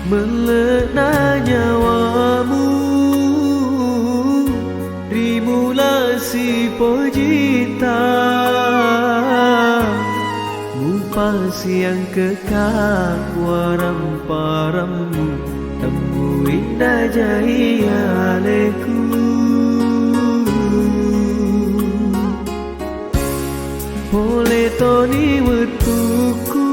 melena nyawamu rimula si pojita mupas yang kekak waram paramu temu indah jaya aleku boleh toni wetuku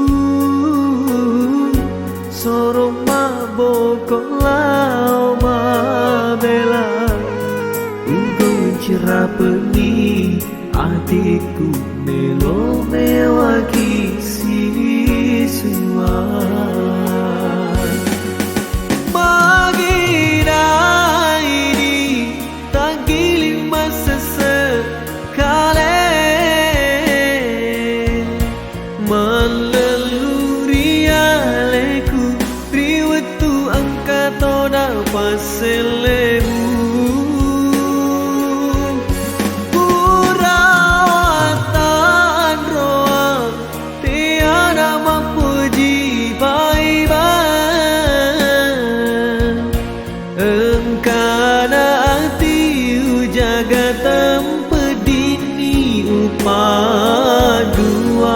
sorong mabokok lau mabela engkau cerah peni hatiku melo mewaki siswa baginda ini tak giling masa sekali melalui aleku riwetu angkato dapat selemu Padua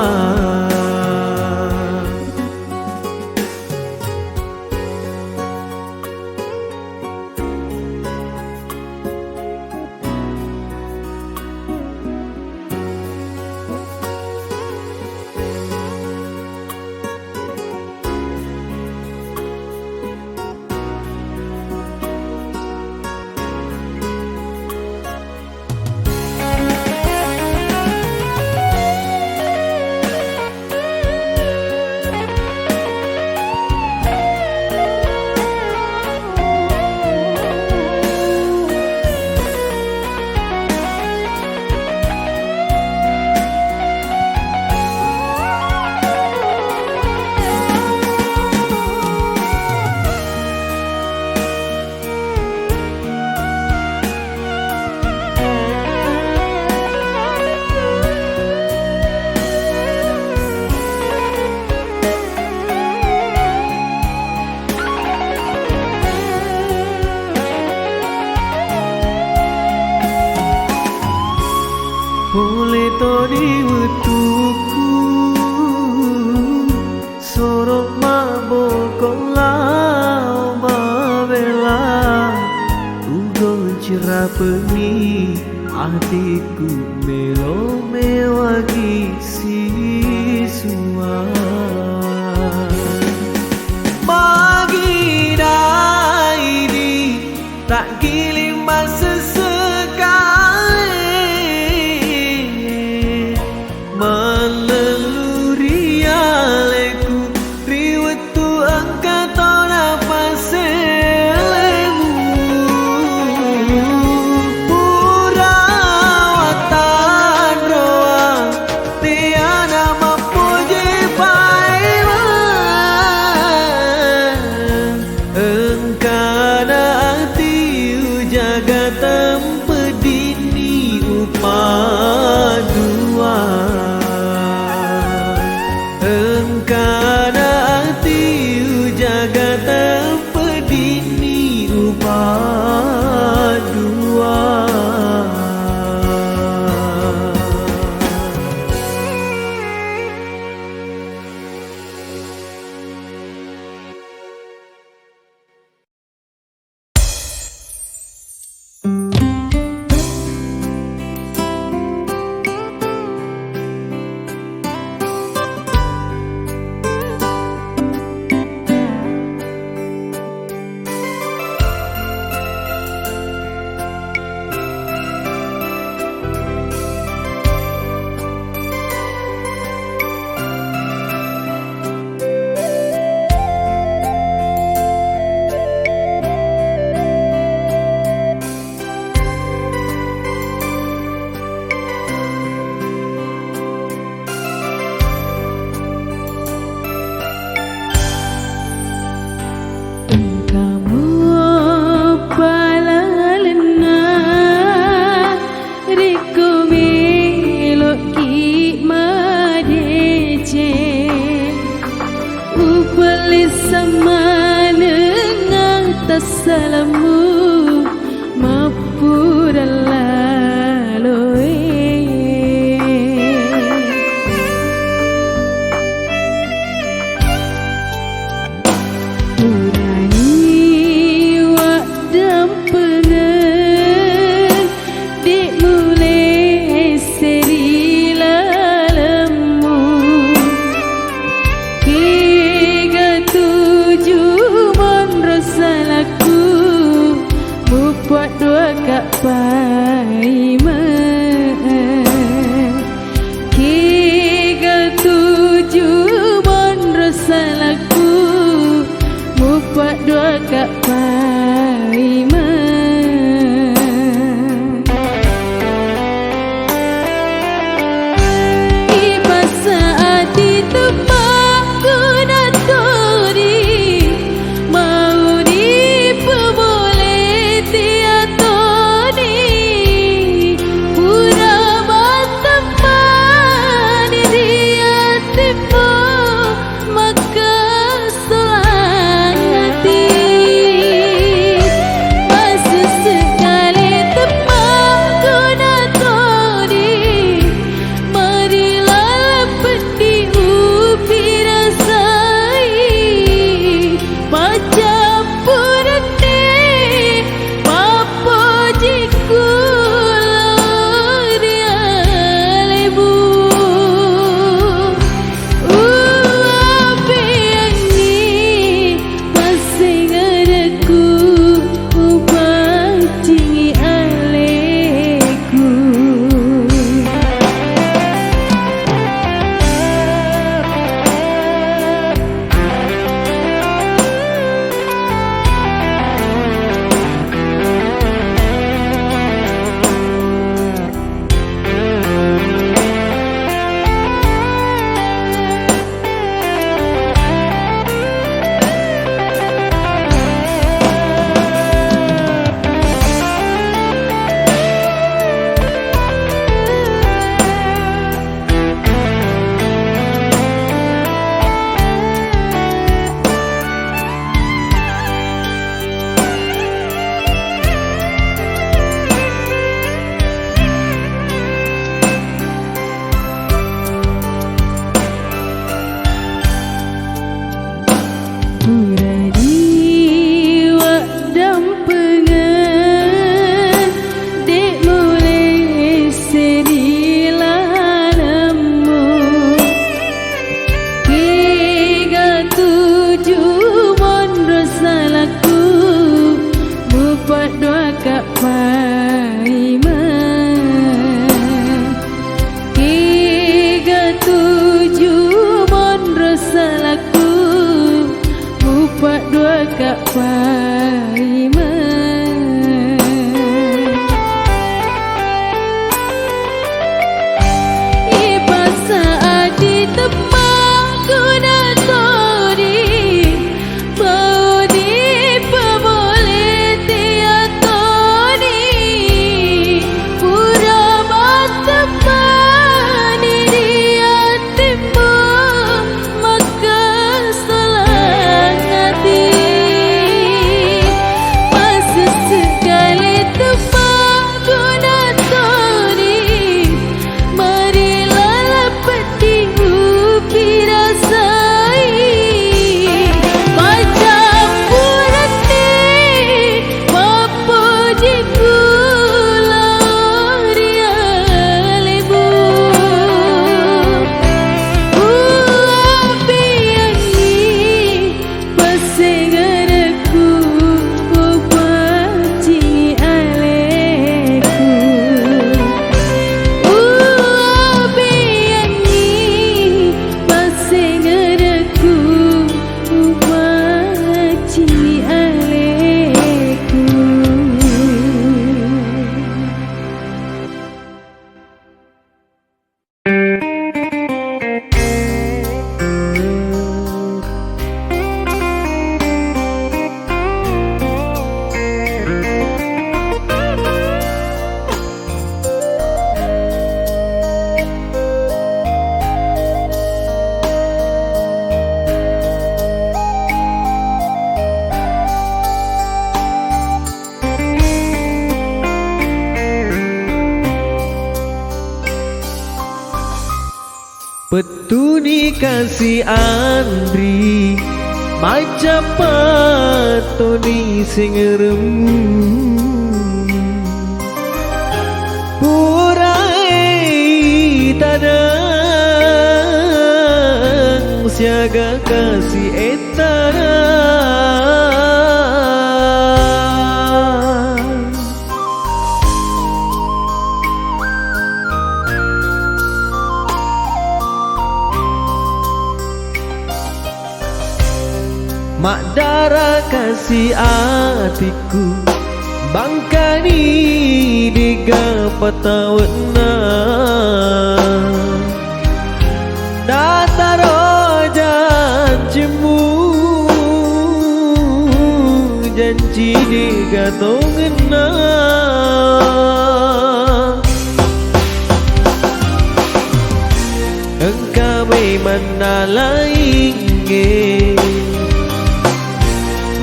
boleh toni wetuku sorok mabokok lau mabela ugo cerah peni hatiku melo mewaki siswa baginda ini tak giling masa melalui aleku riwetu angkato dapat selemu perawatan roa tiada mampu jipai pai Kigal tuju mon rasalaku mupat dua kak pai Ibasa adi temak kunatori mau diperboleh tiatoni pura berteman dia tipu maka selang hati masa sekali temak kunatori marilah pendi upi rasai macam purane papo jiku dia lebu api ini masing adaku ubah cingi aleku Puradi wak dampengan dek mulai serilah nemu Kigal tuju mon rasalaku mupat dua kak pai Kigal tuju mon rasalaku mupat dua kak pai Ibasa adi temak kunatori mau diperboleh tiatoni pura berteman dia tipu maka selang hati masa sekali temak kunatori marilah peti upi rasai macam purane papo jiku dia lebu api ini masing adaku ubah cingi aleku api ini masing adaku ubah cingi aleku Petuni kasih Andri macam patoni sing remu purai tadang siaga kasih etana mak darah kasih hatiku bangkani diga patawena dataro janjimu janji diga tongena engkau memang lainge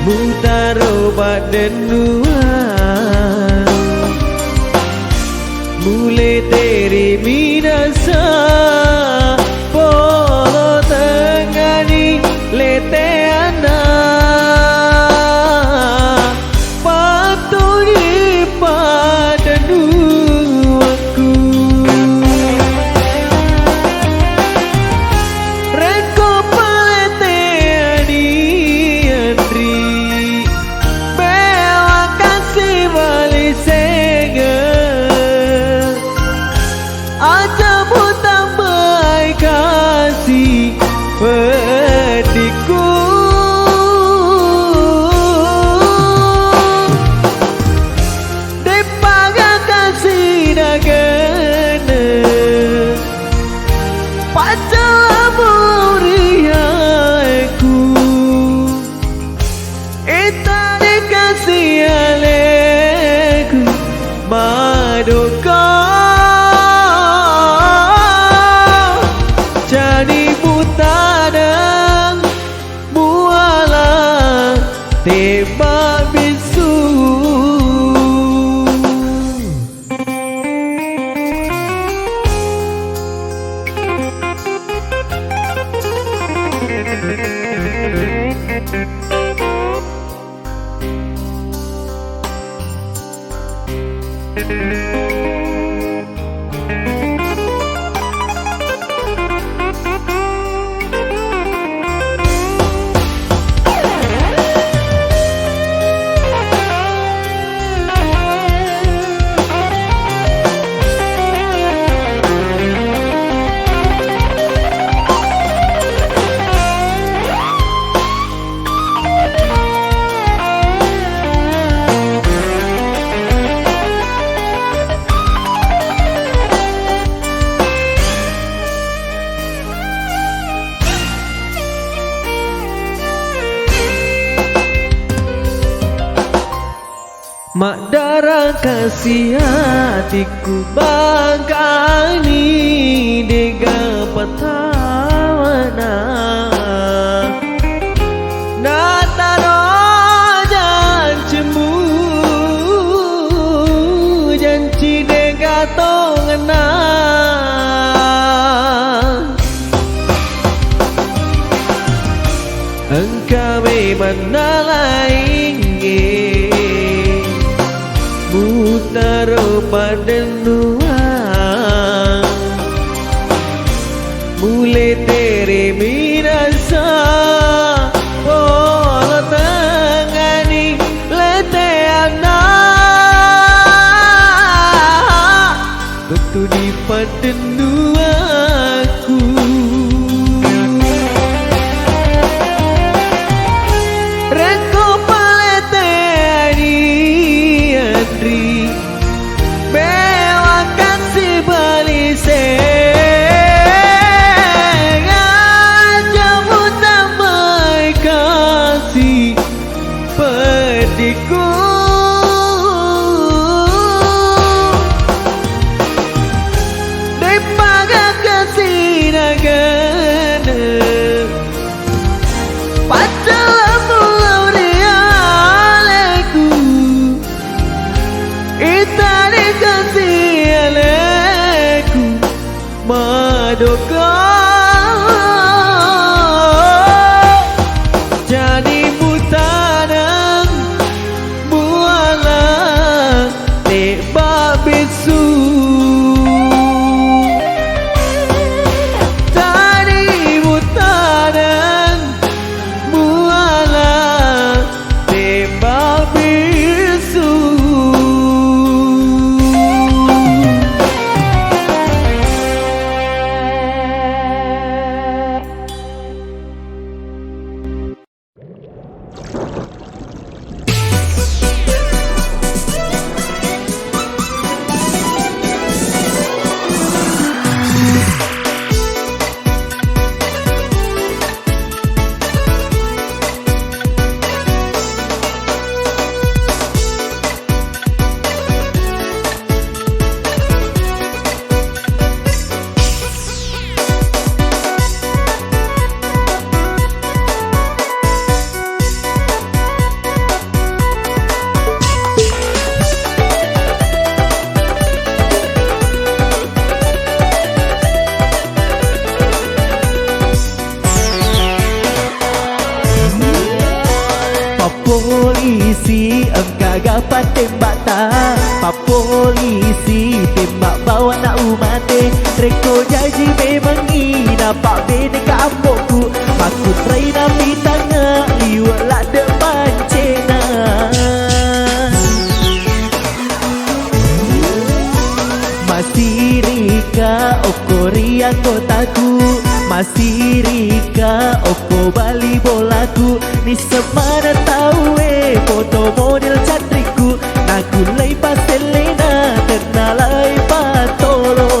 mutaro badan dua mulai dari minasa polo tengani lete anak patuni pada duaku reko palete ani andri bewa kasih balik sega aja buta baik kasih pediku dipaga kasih dagana pacamu riaku ita dikasih aleku madoka jadi buta dan buala tebak bisu mak darah kasih hatiku bangkani dega patawana nataro janjimu janji dega tongena engkau memang lainge mutaro pada dua mulai dari minasa pola tengani lete anak betul di pada duaku reko palete ani andri bewa kasih balik sega jamu tambah kasih pediku dipaga kasih nagana pacamu rialeku ita dikasih aleku madoka jadi buta dan buala tebak bisu jadi buta dan buala tebak bisu. polisi tembak bawa nak umate. Reko janji memang ini nampak beda ke ambokku. Aku try nabi tangga liwat lah depan cena. Masih rika okori kotaku, masih rika oko bali bolaku. Ni semana tahu foto model cantikku. Naku lay paselena ternalai patolo.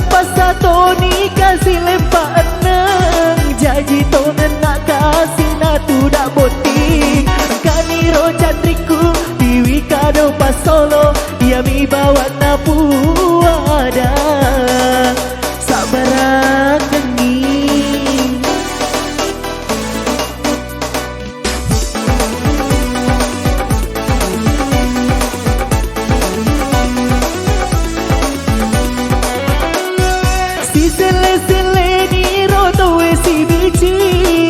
Pasal Tony kasih lempaan nang janji tonen nak kasih nak tu dak boti. Kani ro cantikku diwi kado pas solo dia mi bawa na puada sabaran kengi. Sele ni roto si bici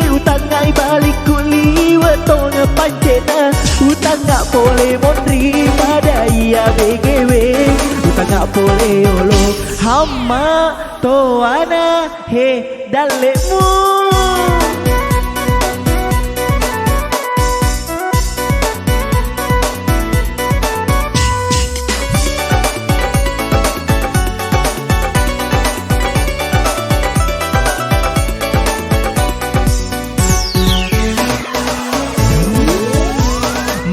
utang ngai balik kuli wetona pancena. Utang ngak boleh mondri pada ia BGW. Utang ngak boleh olo hama to ana he dalemu.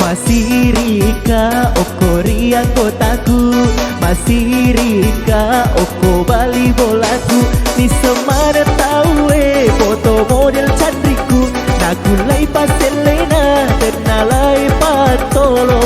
Masih rika okori kotaku, masih rika oko bali bolaku. Ni semana tahu foto model cantikku. Naku lay paselena ternalai patolo.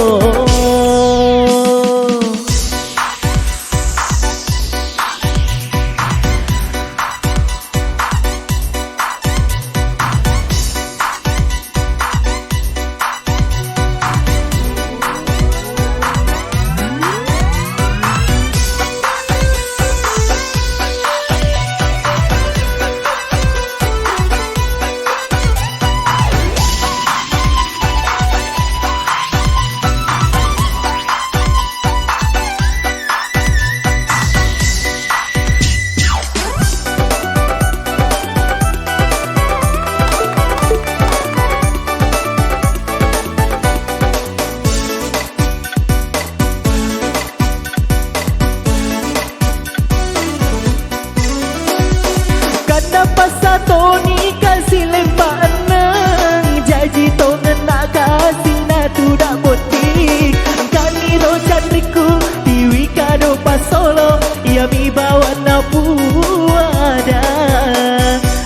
Pasal Tony kasih lempaan nang janji tongen nak kasih nak tu dak boti. Kani ro cantikku diwi kado pas solo ia mi bawa na puada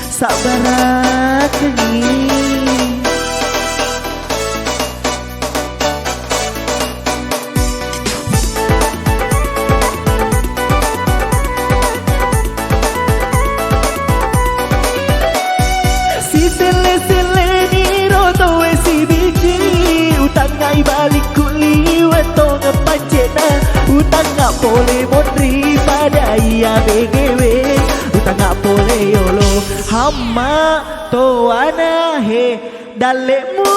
sabarat ni. Utang ngai balik kuli wetona pancena. Utang ngak boleh mondri pada ia BGW. Utang ngak boleh yolo hama to ana he dalemu.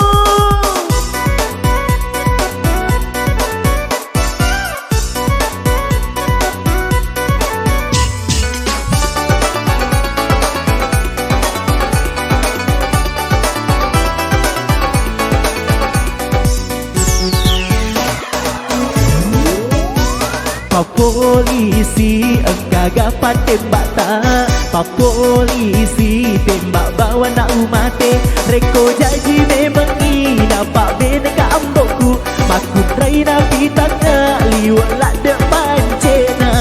Polisi engkau gapat tembak tak Pak polisi tembak bawa nak umate. Reko janji memang ina pak bena ka ambokku. Makut raina pitanga liwat lak dek pancena.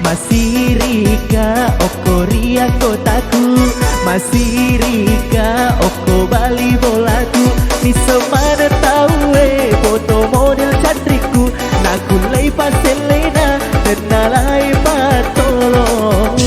Masih rika oko ria kotaku, masih rika oko bali bolaku. Ni semana tahu foto model cantikku. Naku lay paselena tenalai patolong.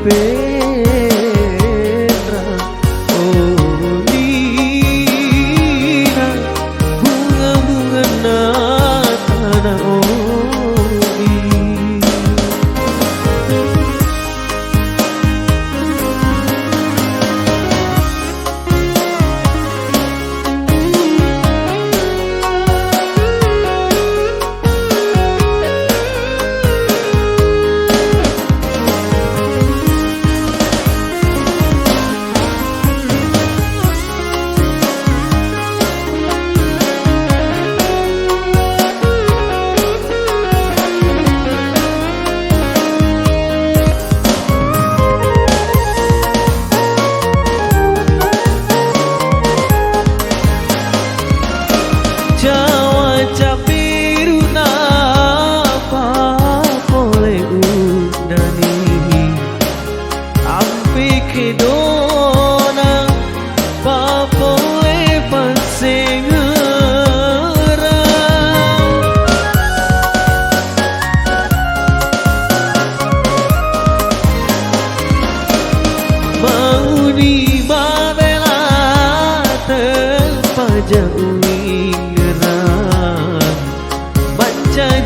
Pedra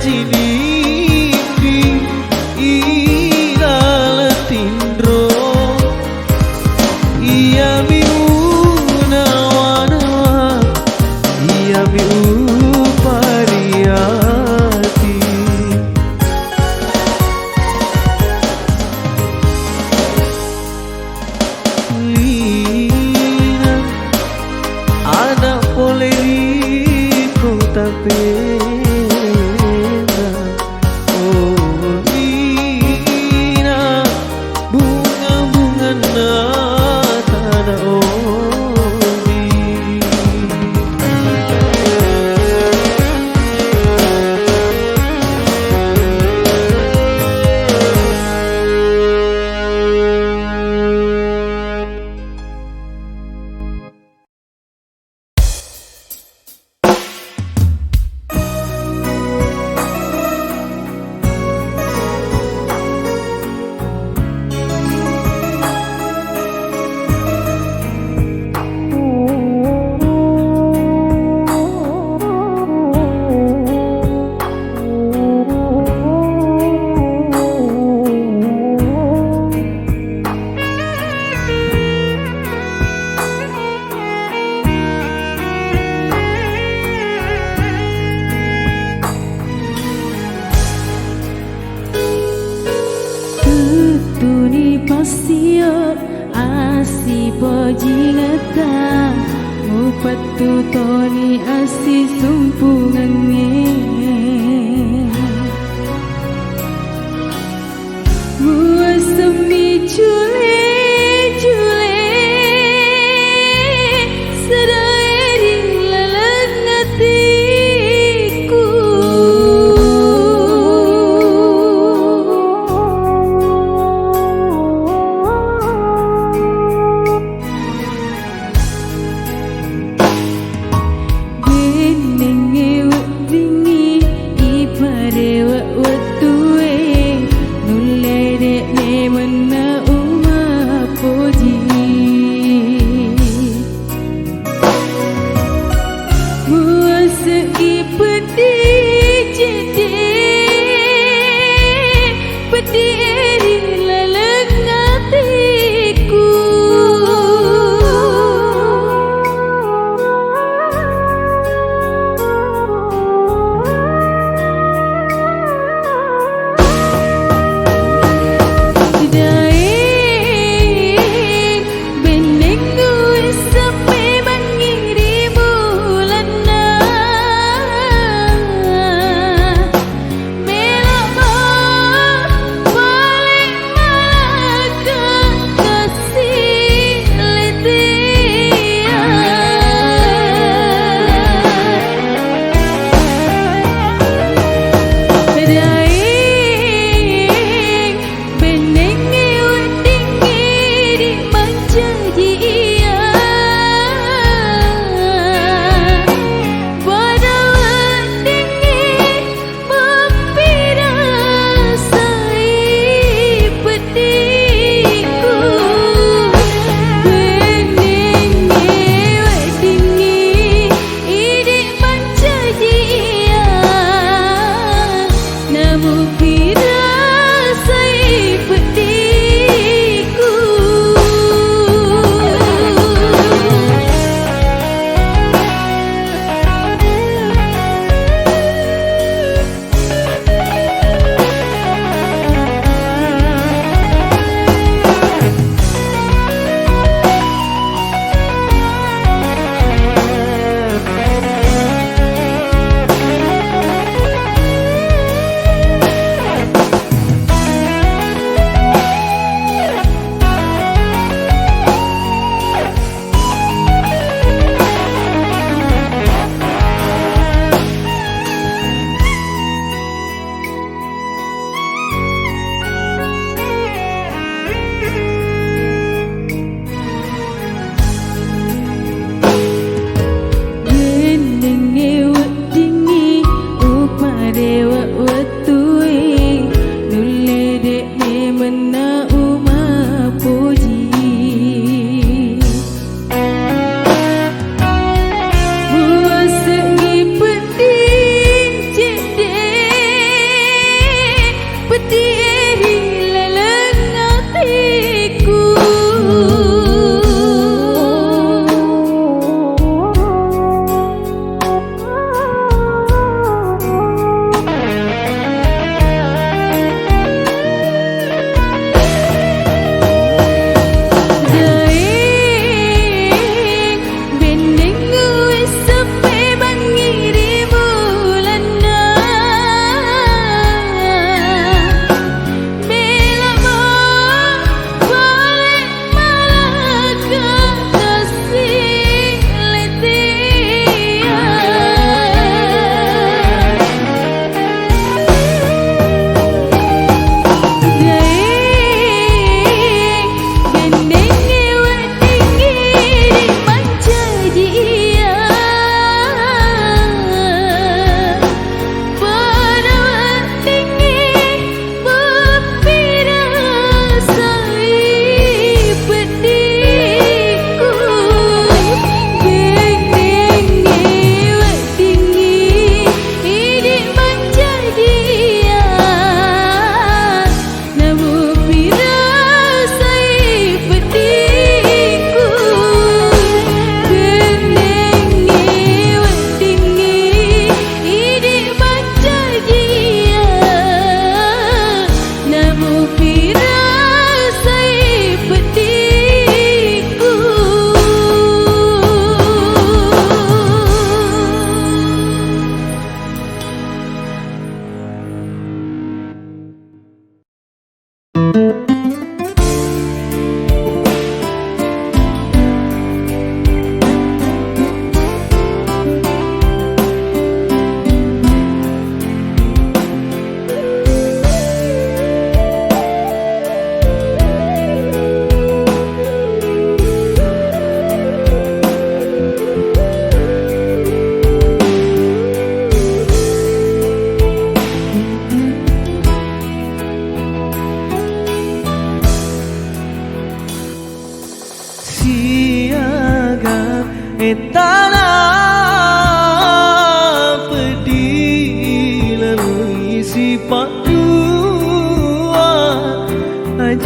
jidiki ilala tindro iya miuna wana iya miu pariati lina anak boleh liko tapi Pasio asi pojingata Mupatu toni asi sumpungannya Muasemi cule cule Sedari lalang hatiku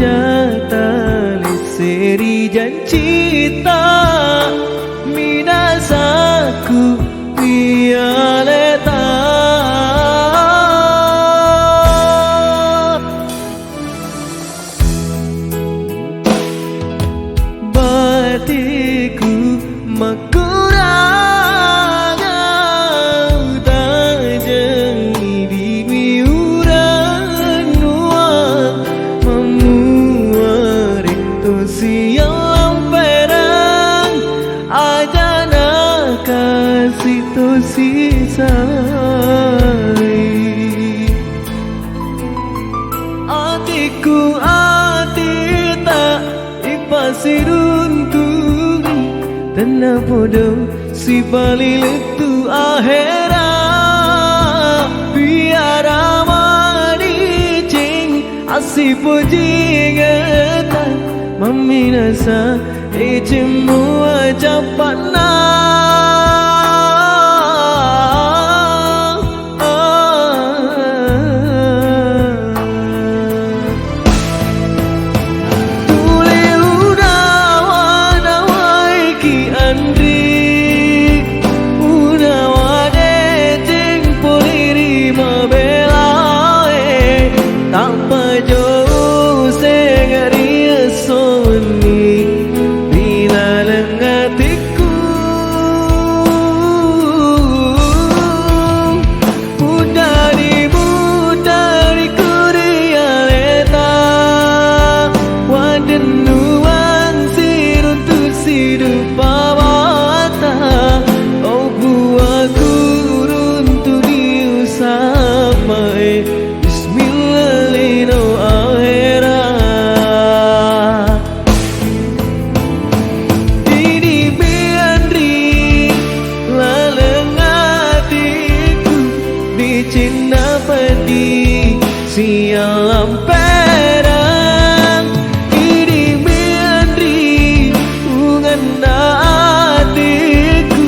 tali seri janjita minasaku violeta batiku makurang tajeng di miuran nuang memuarik tu siang perang ajana kasih tu sisai atiku ati tak ipasiruntungi tanah bodoh si bali letu akhirat biar amani cing asipo jingatan meminasa ijemu ajapana Cinta pedih siang perang ini biandri ungan hatiku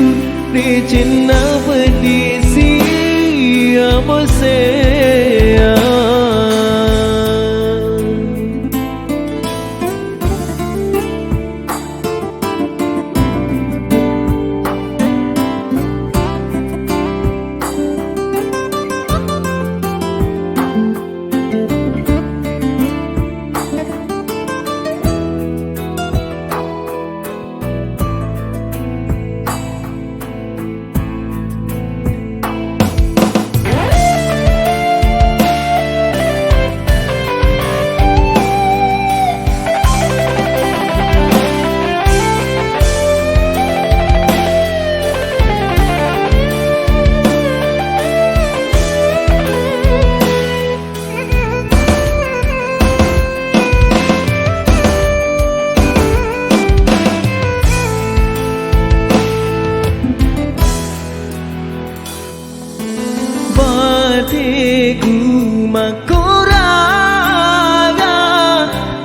di cinta pedih siang sayang. Batiku makuraga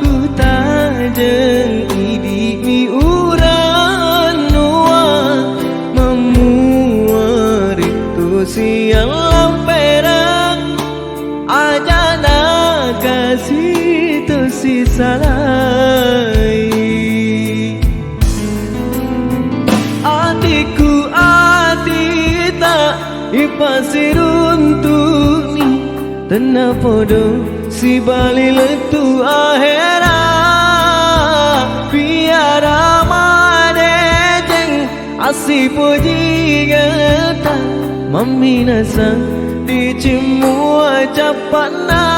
utajeng idi miuran nuang memuarik tu siang lamperang ajana kasih tu sisalai atiku ati tak ipasiruntuni tanah podo si bali letu akhirat biar amane jeng asipo jingatan meminasa di cemu ajapana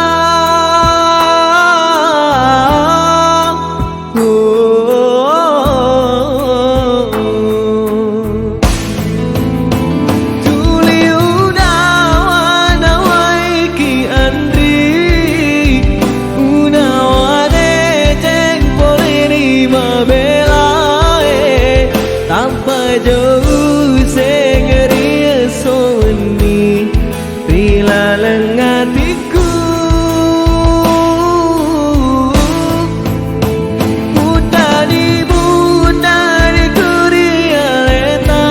jauh sengeria soni bila lengatiku putari kuria leta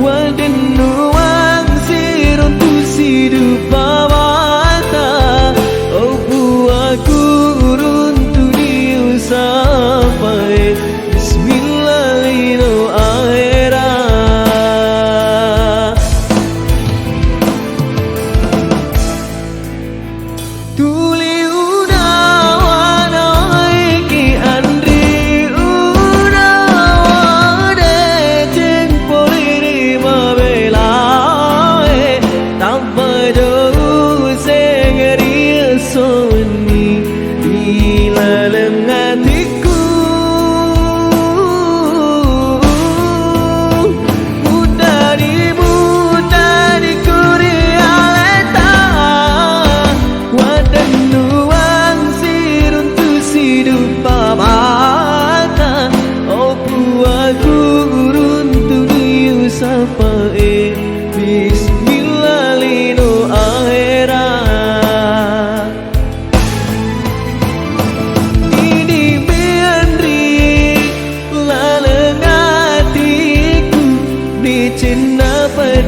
waden nuang sirun tu sidu pawata oh buaku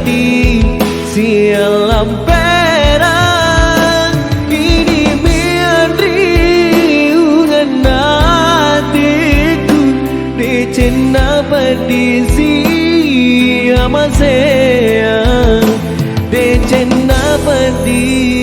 di sialam perang ini miandriungan hatiku di cina pedisi amasea di cina pedisi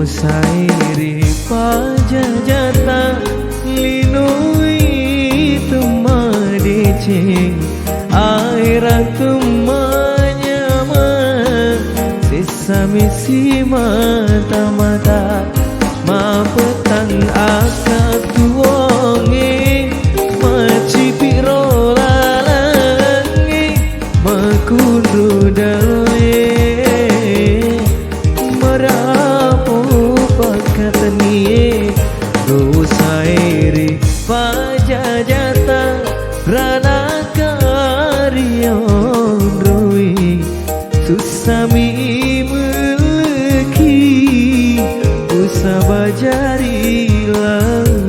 Dosairi pajajata linui tumadece airat tumanyama sesami si mata-mata mapetang akatuonge macipiro lalange makundu dale kataniye dosairi pajajata rana karyon roi susami meleki usabajari lau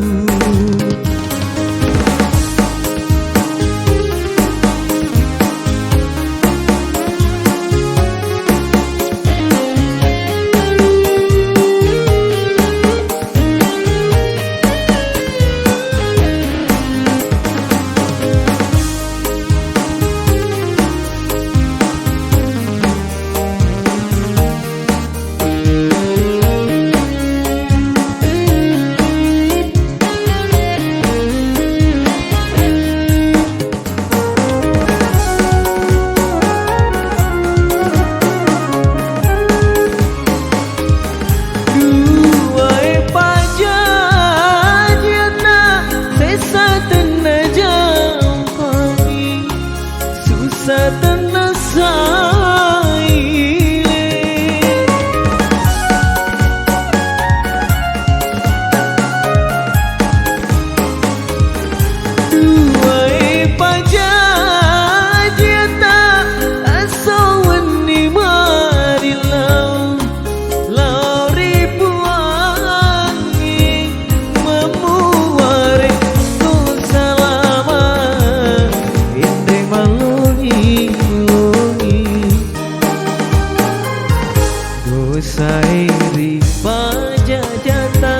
dosairi pajajata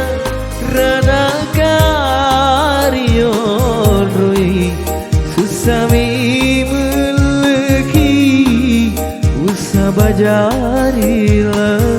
rana karyon roi susami meleki usabajari lau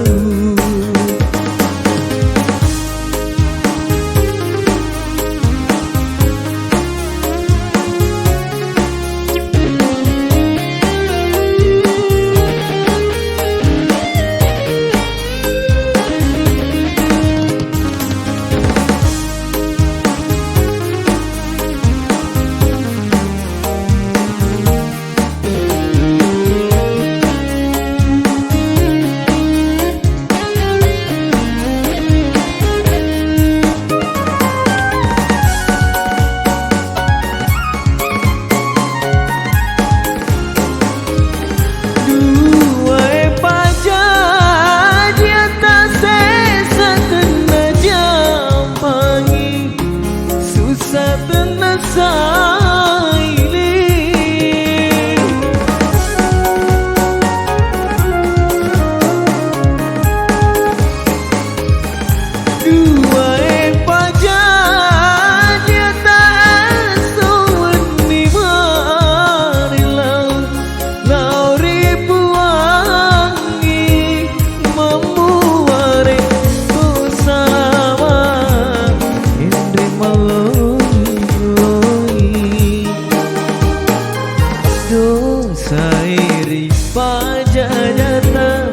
Pajajata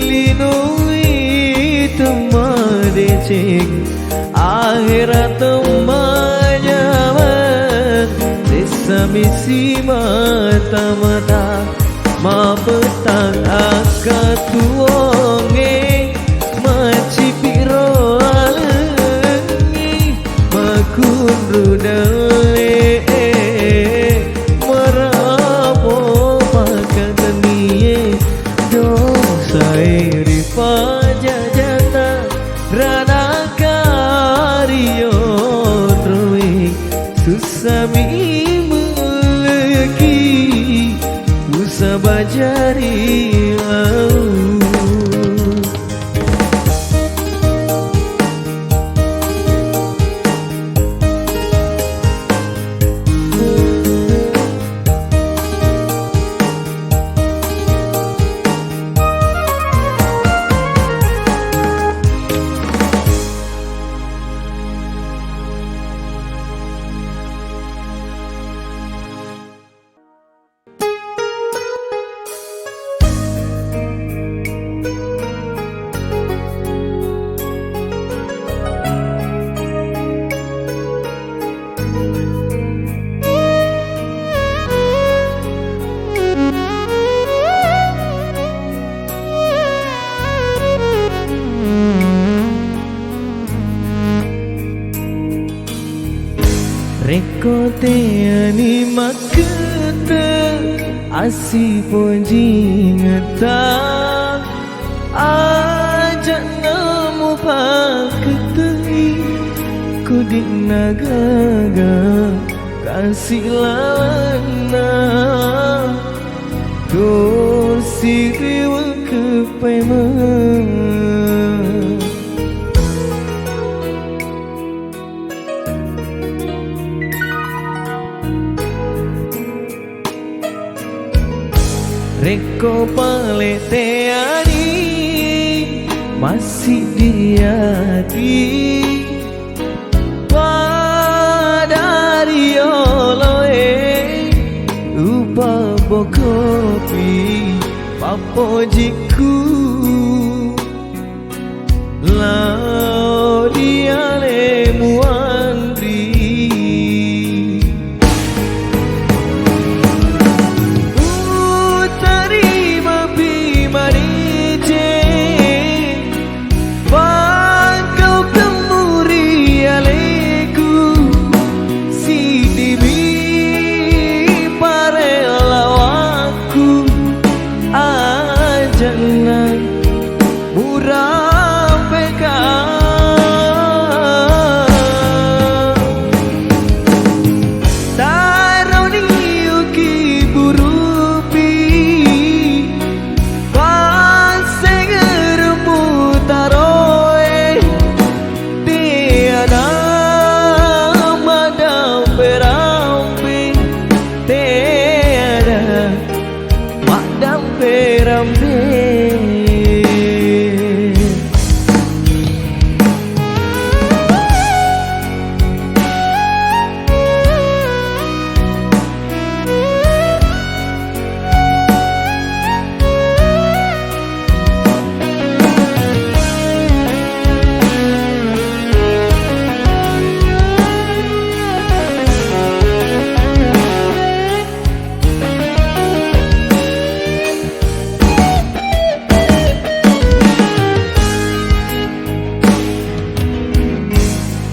linui temadecing akhirat temanyaman desa misi mata-mata ma petang akatuonge macipiro alengi makundru dale merapo makataniye dosairi pajajata radakario trui susami meleki usabajari Rekote ani makete asi ponjingata ajak namu paketei kudik nagaga kasih lana kursi riwa kepaimang Reko paleteani masih di hati padari oloe upa bokopi papojiku lau diale muandri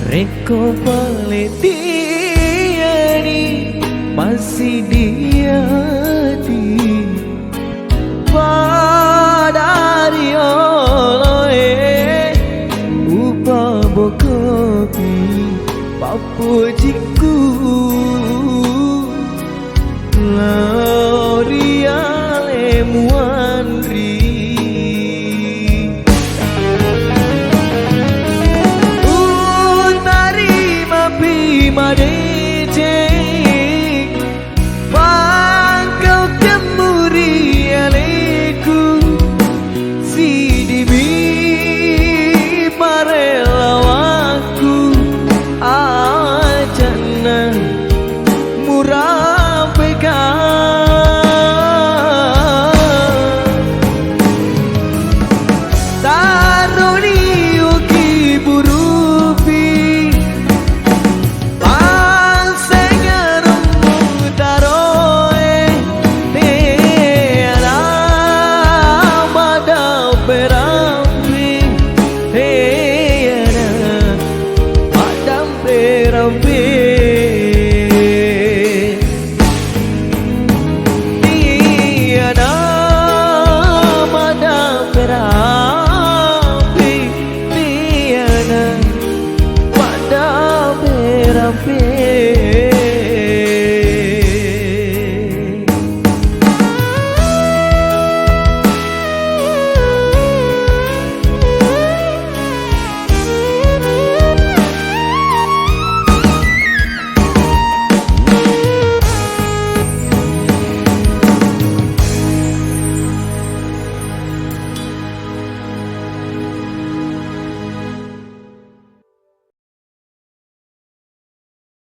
Reko paletiani masih di hati padari oloe upa bokopi papojiku lauriale muandri Made